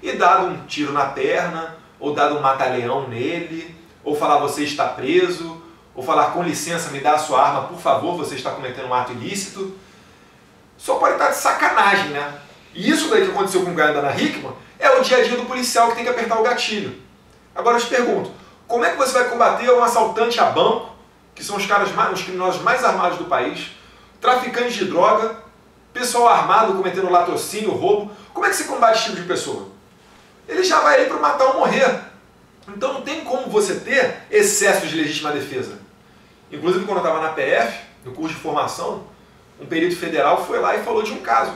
e dado um tiro na perna, ou dado um mata-leão nele, ou falar você está preso, ou falar com licença, me dá a sua arma, por favor, você está cometendo um ato ilícito. Só pode estar de sacanagem, né? E isso daí que aconteceu com o Gaia da Ana Hickman é o dia a dia do policial que tem que apertar o gatilho. Agora eu te pergunto, como é que você vai combater um assaltante a banco, que são os criminosos mais armados do país, traficantes de droga, pessoal armado cometendo latrocínio, roubo. Como é que você combate esse tipo de pessoa? Ele já vai ali para matar ou morrer. Então não tem como você ter excesso de legítima defesa. Inclusive quando eu estava na PF, no curso de formação, um perito federal foi lá e falou de um caso.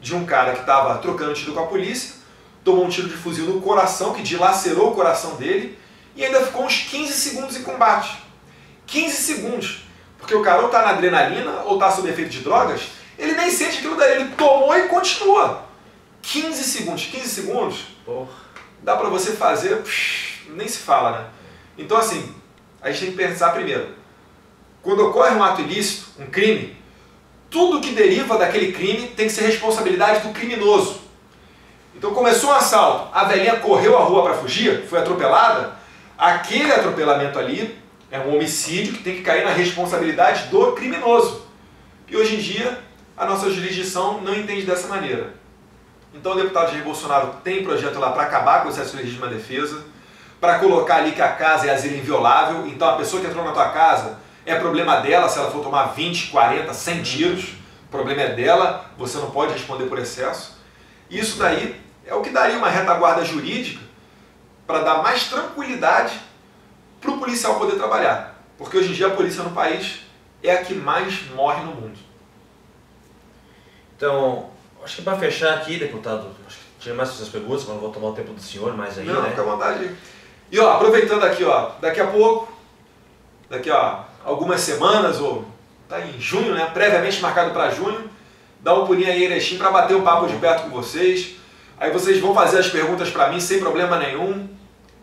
De um cara que estava trocando tiro com a polícia, tomou um tiro de fuzil no coração, que dilacerou o coração dele, e ainda ficou uns 15 segundos em combate. 15 segundos. Porque o cara ou está na adrenalina, ou está sob efeito de drogas, ele nem sente aquilo daí, ele tomou e continua. 15 segundos. 15 segundos, dá para você fazer, nem se fala, né? Então assim, a gente tem que pensar primeiro. Quando ocorre um ato ilícito, um crime, tudo que deriva daquele crime tem que ser responsabilidade do criminoso. Então começou um assalto, a velhinha correu a rua para fugir, foi atropelada, aquele atropelamento ali é um homicídio que tem que cair na responsabilidade do criminoso. E hoje em dia, a nossa jurisdição não entende dessa maneira. Então o deputado Jair Bolsonaro tem projeto lá para acabar com o excesso de legítima defesa, para colocar ali que a casa é asilo inviolável, então a pessoa que entrou na tua casa é problema dela se ela for tomar 20, 40, 100 tiros, o problema é dela, você não pode responder por excesso. Isso daí é o que daria uma retaguarda jurídica para dar mais tranquilidade para o policial poder trabalhar. Porque hoje em dia a polícia no país é a que mais morre no mundo. Então, acho que para fechar aqui, deputado, acho que tinha mais essas perguntas, mas não vou tomar o tempo do senhor mais aí, não, né? Fica à vontade. E ó, aproveitando aqui, ó, daqui a pouco, daqui a algumas semanas, ou tá em junho, né? Previamente marcado para junho, dá um pulinho aí em Erechim para bater um papo de perto com vocês. Aí vocês vão fazer as perguntas para mim sem problema nenhum,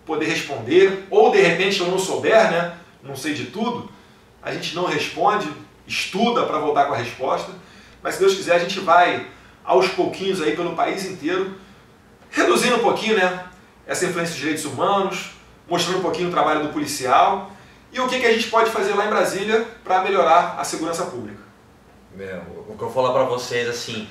poder responder, ou de repente eu não souber, né? Não sei de tudo, a gente não responde, estuda para voltar com a resposta, mas se Deus quiser a gente vai aos pouquinhos aí pelo país inteiro, reduzindo um pouquinho, né? Essa influência dos direitos humanos, mostrando um pouquinho o trabalho do policial e o que a gente pode fazer lá em Brasília para melhorar a segurança pública. O que eu vou falar para vocês, assim,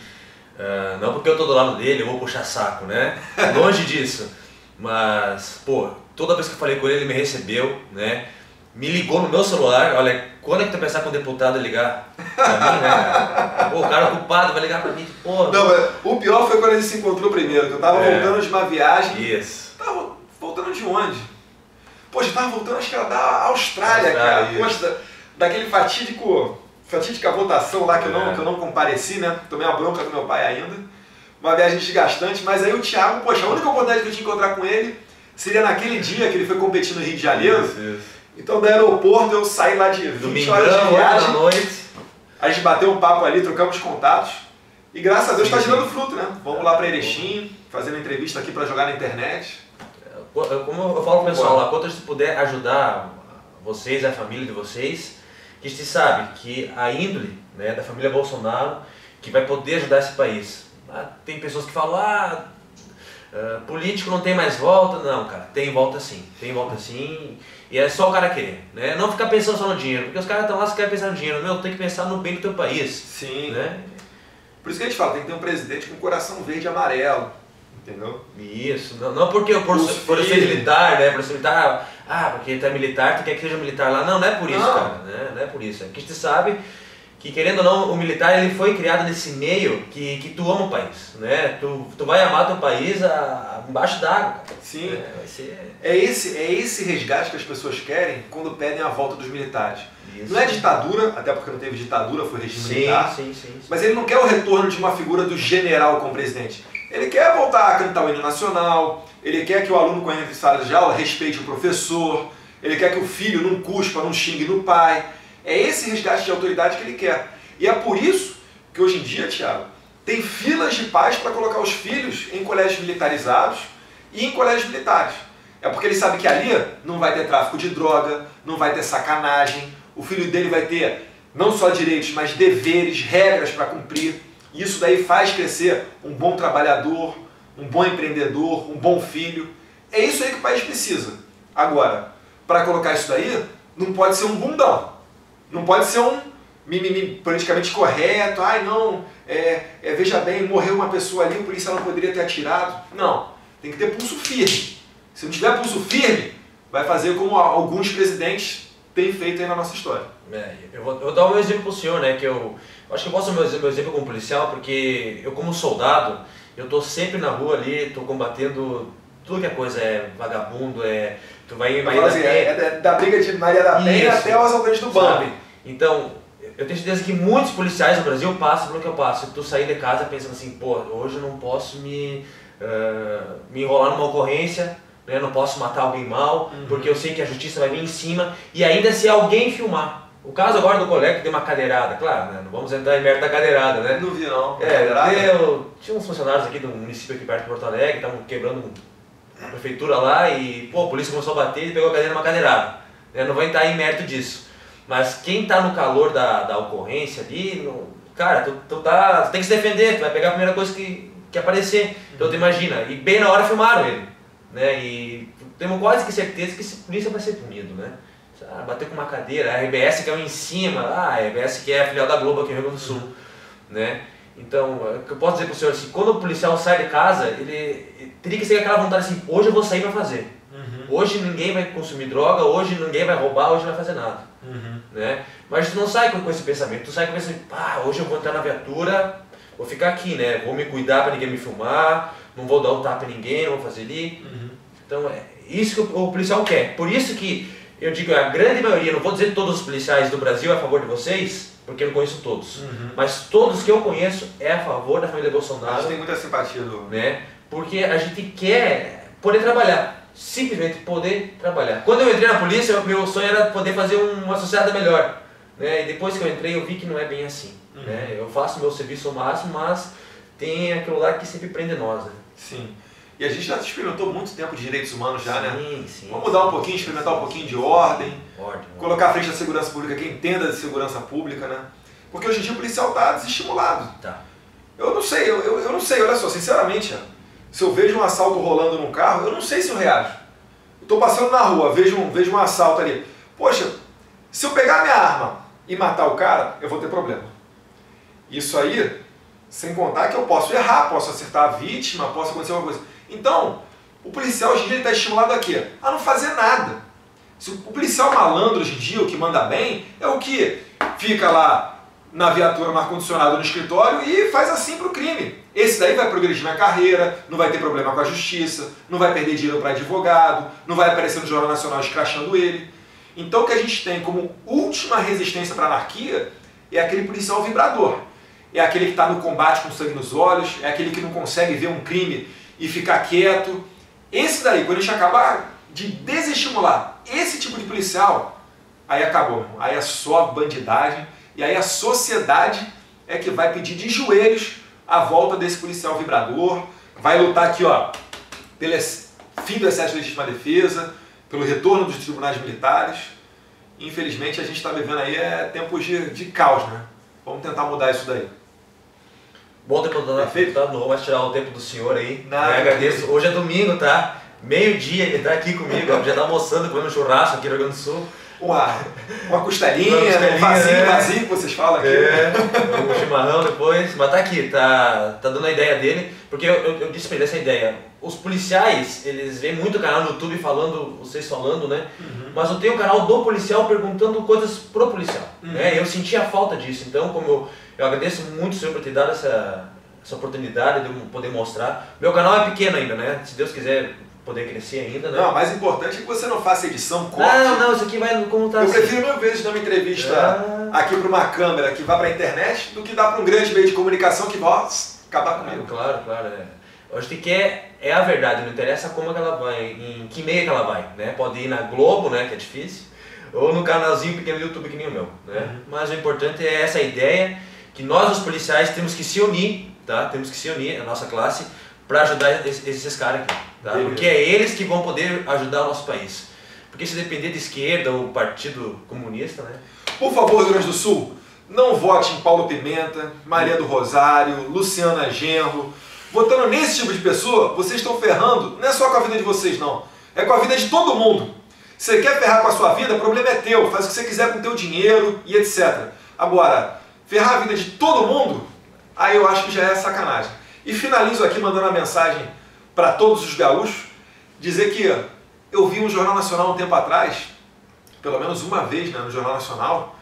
não porque eu tô do lado dele, eu vou puxar saco, né? Longe disso. Mas, pô, toda vez que eu falei com ele, ele me recebeu, né? Me ligou no meu celular, olha, quando é que tu pensar com o deputado ligar pra mim, né? Pô, o cara ocupado vai ligar pra mim, pô. Não, mas o pior foi quando ele se encontrou primeiro, que eu tava voltando de uma viagem. Isso. Tava voltando de onde? Poxa, eu tava voltando, acho que era da Austrália, cara. Poxa, daquele fatídica votação lá que eu não compareci, né? Tomei a bronca do meu pai ainda. Uma viagem desgastante, mas aí o Thiago, poxa, a única oportunidade que eu tinha de encontrar com ele seria naquele dia que ele foi competir no Rio de Janeiro. Isso. Então, do aeroporto, eu saí lá de 20 horas de viagem. Da noite. A gente bateu um papo ali, trocamos contatos. E graças a Deus está gerando fruto, né? Vamos lá para Erechim, fazendo entrevista aqui para jogar na internet. Como eu falo pro pessoal lá, quanto a gente puder ajudar vocês, a família de vocês, que a gente sabe que a índole, né, da família Bolsonaro que vai poder ajudar esse país. Tem pessoas que falam, político não tem mais volta. Não, cara, tem volta sim. E é só o cara querer, né? Não ficar pensando só no dinheiro, porque os caras estão lá se querem pensar no dinheiro. Meu, tem que pensar no bem do teu país. Sim. Né? Por isso que a gente fala, tem que ter um presidente com coração verde e amarelo. Entendeu? Isso, não porque por ser militar, né? Por ser militar, porque tu é militar, tu quer que seja militar lá. Não é por isso, cara. Né? Não é por isso. É que a gente sabe que, querendo ou não, o militar ele foi criado nesse meio que tu ama o país, né? Tu vai amar teu país embaixo d'água. Sim. Vai ser... é esse resgate que as pessoas querem quando pedem a volta dos militares. Isso. Não é ditadura, até porque não teve ditadura, foi regime militar. Sim. Mas ele não quer o retorno de uma figura do general como presidente. Ele quer voltar a cantar o hino nacional, ele quer que o aluno, quando entra em sala de aula, respeite o professor, ele quer que o filho não cuspa, não xingue no pai. É esse resgate de autoridade que ele quer. E é por isso que hoje em dia, Thiago, tem filas de pais para colocar os filhos em colégios militarizados e em colégios militares. É porque ele sabe que ali não vai ter tráfico de droga, não vai ter sacanagem, o filho dele vai ter não só direitos, mas deveres, regras para cumprir. E isso daí faz crescer um bom trabalhador, um bom empreendedor, um bom filho. É isso aí que o país precisa. Agora, para colocar isso daí, não pode ser um bundão. Não pode ser um mimimi politicamente correto. Veja bem, morreu uma pessoa ali, o policial não poderia ter atirado. Não, tem que ter pulso firme. Se não tiver pulso firme, vai fazer como alguns presidentes têm feito aí na nossa história. Eu vou dar um exemplo pro senhor, né, que eu Acho que eu posso usar meu exemplo como policial, porque eu como soldado, eu tô sempre na rua ali, tô combatendo tudo que é coisa, é vagabundo, tu vai em Maria da Penha. É da briga de Maria da Penha até os aldeões do banco. Então, eu tenho certeza que muitos policiais no Brasil passam pelo que eu passo. Tu sair de casa pensando assim, pô, hoje eu não posso me enrolar numa ocorrência, né? Não posso matar alguém mal, porque eu sei que a justiça vai vir em cima, e ainda se alguém filmar. O caso agora do colega que deu uma cadeirada, claro, né? Não vamos entrar em mérito da cadeirada, né? Não vi não. Tinha uns funcionários aqui do município aqui perto de Porto Alegre, estavam quebrando a prefeitura lá e, pô, a polícia começou a bater e pegou a cadeira numa cadeirada. Não vou entrar em mérito disso. Mas quem tá no calor da ocorrência ali, cara, tu tem que se defender, tu vai pegar a primeira coisa que aparecer. Então tu imagina, e bem na hora filmaram ele, né? E temos quase que certeza que esse polícia vai ser punido, né? Bateu com uma cadeira, a RBS caiu em cima, a RBS que é a filial da Globo aqui no Rio Grande do Sul, né? Então, o que eu posso dizer para o senhor, assim, quando o policial sai de casa, ele teria que ser aquela vontade assim, hoje eu vou sair para fazer. Hoje ninguém vai consumir droga, hoje ninguém vai roubar, hoje não vai fazer nada. Né? Mas tu não sai com esse pensamento, tu sai com esse hoje eu vou entrar na viatura, vou ficar aqui, né? Vou me cuidar para ninguém me filmar, não vou dar um tapa em ninguém, não vou fazer ali. Então é isso que o policial quer. Por isso que eu digo, a grande maioria, não vou dizer que todos os policiais do Brasil é a favor de vocês, porque eu não conheço todos, mas todos que eu conheço é a favor da família Bolsonaro. A gente tem muita simpatia do... Né? Porque a gente quer poder trabalhar, simplesmente poder trabalhar. Quando eu entrei na polícia, meu sonho era poder fazer uma sociedade melhor, né? E depois que eu entrei, eu vi que não é bem assim. Né? Eu faço meu serviço ao máximo, mas tem aquilo lá que sempre prende nós. Né? Sim. E a gente já experimentou muito tempo de direitos humanos já, né? Sim. Vamos mudar um pouquinho, experimentar um pouquinho de ordem, colocar à frente da segurança pública quem entenda de segurança pública, né? Porque hoje em dia o policial está desestimulado. Eu não sei, eu não sei, olha só, sinceramente, se eu vejo um assalto rolando num carro, eu não sei se eu reajo. Eu estou passando na rua, vejo um assalto ali. Poxa, se eu pegar minha arma e matar o cara, eu vou ter problema. Isso aí, sem contar que eu posso errar, posso acertar a vítima, posso acontecer alguma coisa. Então, o policial hoje em dia está estimulado a quê? A não fazer nada. Se o policial malandro hoje em dia, o que manda bem, é o que fica lá na viatura, no ar-condicionado, no escritório e faz assim para o crime. Esse daí vai progredir na carreira, não vai ter problema com a justiça, não vai perder dinheiro para advogado, não vai aparecer no Jornal Nacional escrachando ele. Então o que a gente tem como última resistência para a anarquia é aquele policial vibrador. É aquele que está no combate com sangue nos olhos, é aquele que não consegue ver um crime e ficar quieto. Esse daí, quando a gente acabar de desestimular esse tipo de policial, aí acabou. Aí é só bandidagem e aí a sociedade é que vai pedir de joelhos a volta desse policial vibrador, vai lutar aqui, ó, pelo fim do excesso de legítima defesa, pelo retorno dos tribunais militares. Infelizmente a gente está vivendo aí tempos de caos, né? Vamos tentar mudar isso daí. Bom deputado, não vou mais tirar o tempo do senhor aí. Nada, eu agradeço. Hoje é domingo, tá? Meio-dia, ele tá aqui comigo, já tá almoçando, comendo churrasco aqui no Rio Grande do Sul. Uma costelinha, um vazio que vocês falam aqui. Um chimarrão depois, mas tá aqui, tá dando a ideia dele, porque eu disse pra ele essa ideia. Os policiais, eles veem muito canal no YouTube falando, vocês falando, né? Mas eu tenho um canal do policial perguntando coisas pro policial, né? Eu senti a falta disso, então como eu agradeço muito o senhor por ter dado essa oportunidade de eu poder mostrar. Meu canal é pequeno ainda, né? Se Deus quiser poder crescer ainda, né? Não, o mais importante é que você não faça edição, corte. Não, isso aqui vai como tá. Eu prefiro mil vezes dar uma entrevista aqui para uma câmera que vá para a internet do que dar para um grande meio de comunicação que vai acabar comigo. Claro. A gente quer a verdade, não interessa como é que ela vai, em que meio que ela vai, né? Pode ir na Globo, né, que é difícil, ou no canalzinho pequeno do YouTube que nem o meu, né? Mas o importante é essa ideia que nós, os policiais, temos que se unir, tá? Temos que se unir, a nossa classe, para ajudar esses caras aqui, tá? Porque é eles que vão poder ajudar o nosso país. Porque se depender de esquerda ou Partido Comunista, né? Por favor, Rio Grande do Sul, não vote em Paulo Pimenta, Maria do Rosário, Luciana Genro. Votando nesse tipo de pessoa, vocês estão ferrando, não é só com a vida de vocês, não. É com a vida de todo mundo. Você quer ferrar com a sua vida, o problema é teu. Faz o que você quiser com o teu dinheiro e etc. Agora, ferrar a vida de todo mundo, aí eu acho que já é sacanagem. E finalizo aqui mandando uma mensagem para todos os gaúchos, dizer que eu vi um Jornal Nacional um tempo atrás, pelo menos uma vez, né, no Jornal Nacional,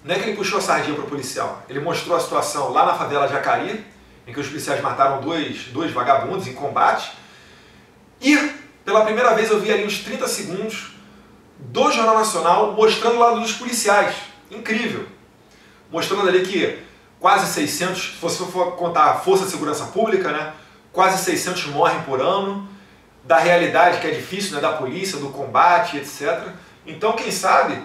não é que ele puxou a sardinha para o policial, ele mostrou a situação lá na favela Jacari, em que os policiais mataram dois vagabundos em combate, e pela primeira vez eu vi ali uns 30 segundos do Jornal Nacional mostrando o lado dos policiais. Incrível! Mostrando ali que quase 600, se você for contar a Força de Segurança Pública, né, quase 600 morrem por ano, da realidade que é difícil, né, da polícia, do combate, etc. Então, quem sabe,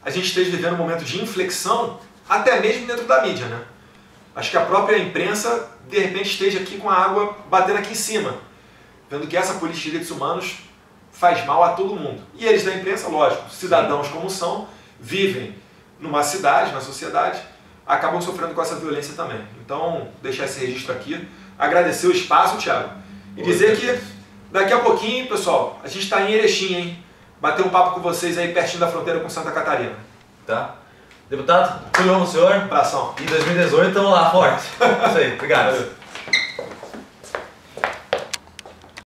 a gente esteja vivendo um momento de inflexão, até mesmo dentro da mídia, né? Acho que a própria imprensa, de repente, esteja aqui com a água batendo aqui em cima, vendo que essa política de direitos humanos faz mal a todo mundo. E eles da imprensa, lógico, cidadãos como são, vivem numa cidade, na sociedade, acabam sofrendo com essa violência também. Então, deixar esse registro aqui, agradecer o espaço, Thiago, e dizer que daqui a pouquinho, pessoal, a gente está em Erechim, hein? Bater um papo com vocês aí pertinho da fronteira com Santa Catarina. Tá? Deputado, tudo bom, senhor? Abração. Em 2018 estamos lá, forte. Isso aí, obrigado. Valeu.